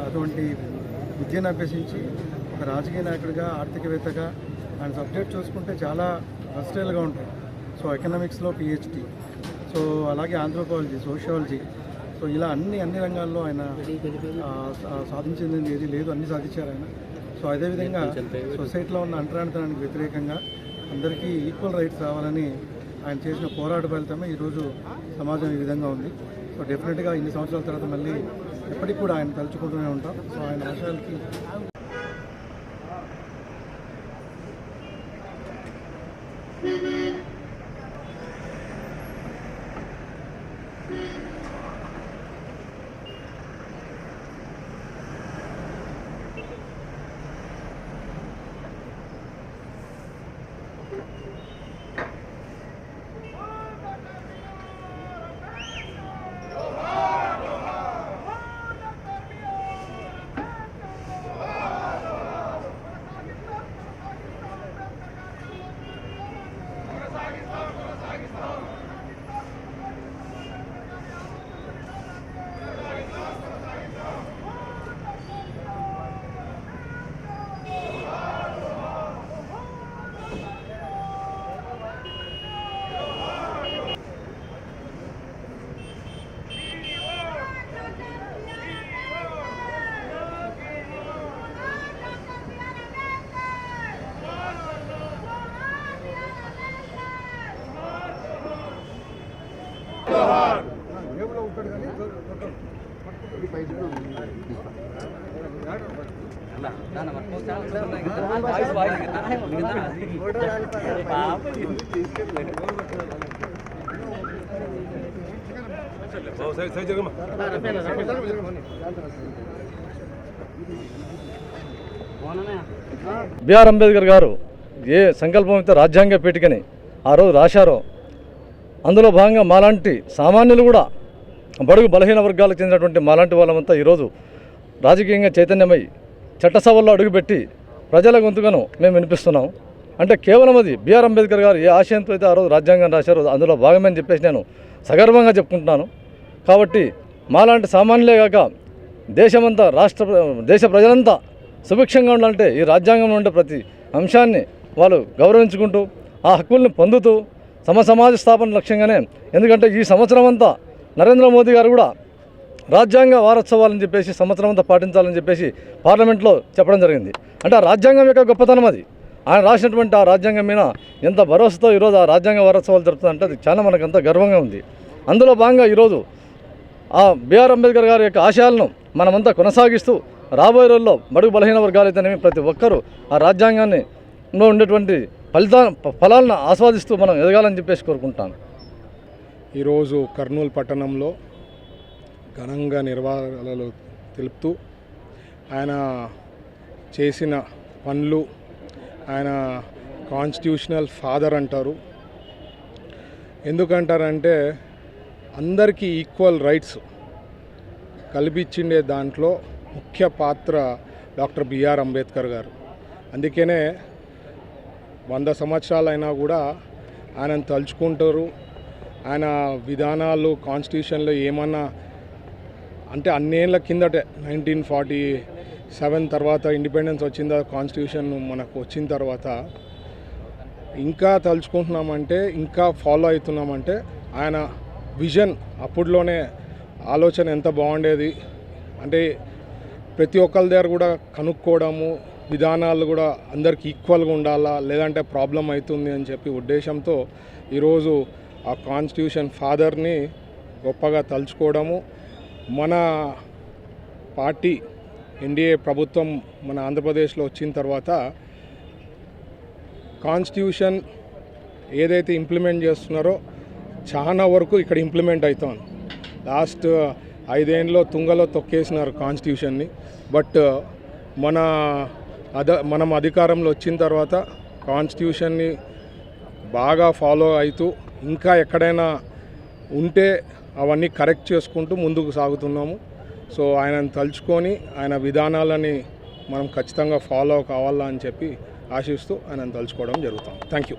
అటువంటి విద్యను అభ్యసించి ఒక రాజకీయ నాయకుడిగా ఆర్థికవేత్తగా ఆయన సబ్జెక్ట్ చూసుకుంటే చాలా వర్స్టైల్గా ఉంటాయి. సో ఎకనామిక్స్లో పిహెచ్డి, సో అలాగే ఆంథ్రోపాలజీ, సోషియాలజీ, సో ఇలా అన్ని రంగాల్లో ఆయన సాధించింది ఏది లేదు, అన్నీ సాధించారు ఆయన. సో అదేవిధంగా సొసైటీలో ఉన్న అంటరానితనానికి వ్యతిరేకంగా అందరికీ ఈక్వల్ రైట్స్ రావాలని ఆయన చేసిన పోరాట ఫలితమే ఈరోజు సమాజం ఈ విధంగా ఉంది. సో డెఫినెట్గా ఇన్ని సంవత్సరాల తర్వాత మళ్ళీ ఎప్పటికి కూడా ఆయన తలుచుకుంటూనే ఉంటాం. సో ఆయన ఆశయాలకి బిఆర్ అంబేద్కర్ గారు ఏ సంకల్పంతో రాజ్యాంగ పీఠికని ఆ రోజు రాశారో అందులో భాగంగా మాలాంటి సామాన్యులు కూడా బడుగు బలహీన వర్గాలకు చెందినటువంటి మాలాంటి వాళ్ళమంతా ఈరోజు రాజకీయంగా చైతన్యమై చట్టసభల్లో అడుగుపెట్టి ప్రజల గొంతుకను మేము వినిపిస్తున్నాం. అంటే కేవలం అది బిఆర్ అంబేద్కర్ గారు ఏ ఆశయంతో అయితే ఆ రోజు రాజ్యాంగం రాశారో అందులో భాగమని చెప్పేసి నేను సగర్వంగా చెప్పుకుంటున్నాను. కాబట్టి మాలాంటి సామాన్యులే కాక దేశమంతా దేశ ప్రజలంతా సుభిక్షంగా ఉండాలంటే ఈ రాజ్యాంగంలో ఉండే ప్రతి అంశాన్ని వాళ్ళు గౌరవించుకుంటూ ఆ హక్కుల్ని పొందుతూ సమాజ స్థాపన లక్ష్యంగానే, ఎందుకంటే ఈ సంవత్సరం అంతా నరేంద్ర మోదీ గారు కూడా రాజ్యాంగ వారోత్సవాలని చెప్పేసి సంవత్సరం అంతా పాటించాలని చెప్పేసి పార్లమెంట్లో చెప్పడం జరిగింది. అంటే ఆ రాజ్యాంగం యొక్క గొప్పతనం అది. ఆయన రాసినటువంటి ఆ రాజ్యాంగం మీద ఎంత భరోసాతో ఈరోజు ఆ రాజ్యాంగ వారోత్సవాలు జరుపుతుందంటే అది చాలా మనకంతా గర్వంగా ఉంది. అందులో భాగంగా ఈరోజు ఆ బిఆర్ అంబేద్కర్ గారి యొక్క ఆశయాలను మనమంతా కొనసాగిస్తూ రాబోయే రోజుల్లో బడుగు బలహీన వర్గాలు అయితేనేమి ప్రతి ఒక్కరూ ఆ రాజ్యాంగాన్ని ఉండేటువంటి ఫలాలను ఆస్వాదిస్తూ మనం ఎదగాలని చెప్పేసి కోరుకుంటాను. ఈరోజు కర్నూలు పట్టణంలో ఘనంగా నిర్వహణలు తెలుపుతూ ఆయన చేసిన పనులు, ఆయన కాన్స్టిట్యూషనల్ ఫాదర్ అంటారు. ఎందుకంటారంటే అందరికీ ఈక్వల్ రైట్స్ కల్పించిండే దాంట్లో ముఖ్య పాత్ర డాక్టర్ బిఆర్ అంబేద్కర్ గారు. అందుకనే 100 సంవత్సరాలైనా కూడా ఆయనను తలుచుకుంటారు. ఆయన విధానాలు కాన్స్టిట్యూషన్లో ఏమన్నా అంటే అన్నేళ్ల కిందటే 1947 తర్వాత ఇండిపెండెన్స్ వచ్చిందా కాన్స్టిట్యూషన్ మనకు వచ్చిన తర్వాత ఇంకా తలుచుకుంటున్నామంటే, ఇంకా ఫాలో అవుతున్నామంటే ఆయన విజన్ అప్పుడులోనే ఆలోచన ఎంత బాగుండేది అంటే ప్రతి ఒక్కరి దగ్గర కూడా కనుక్కోవడము, విధానాలు కూడా అందరికి ఈక్వల్గా ఉండాలా, లేదంటే ప్రాబ్లం అవుతుంది అని చెప్పి ఉద్దేశంతో ఈరోజు ఆ కాన్స్టిట్యూషన్ ఫాదర్ని గొప్పగా తలుచుకోవడము, మన పార్టీ ఎన్డీఏ ప్రభుత్వం మన ఆంధ్రప్రదేశ్లో వచ్చిన తర్వాత కాన్స్టిట్యూషన్ ఏదైతే ఇంప్లిమెంట్ చేస్తున్నారో చాలా వరకు ఇక్కడ ఇంప్లిమెంట్ అవుతాం. లాస్ట్ 5 ఏళ్ళలో తుంగలో తొక్కేసినారు కాన్స్టిట్యూషన్ని. బట్ మనం అధికారంలో వచ్చిన తర్వాత కాన్స్టిట్యూషన్ని బాగా ఫాలో అవుతూ ఇంకా ఎక్కడైనా ఉంటే అవన్నీ కరెక్ట్ చేసుకుంటూ ముందుకు సాగుతున్నాము. సో ఆయనను తలుచుకొని ఆయన విధానాలని మనం ఖచ్చితంగా ఫాలో కావాలా అని చెప్పి ఆశిస్తూ ఆయనను తలుచుకోవడం జరుగుతుంది. Thank you.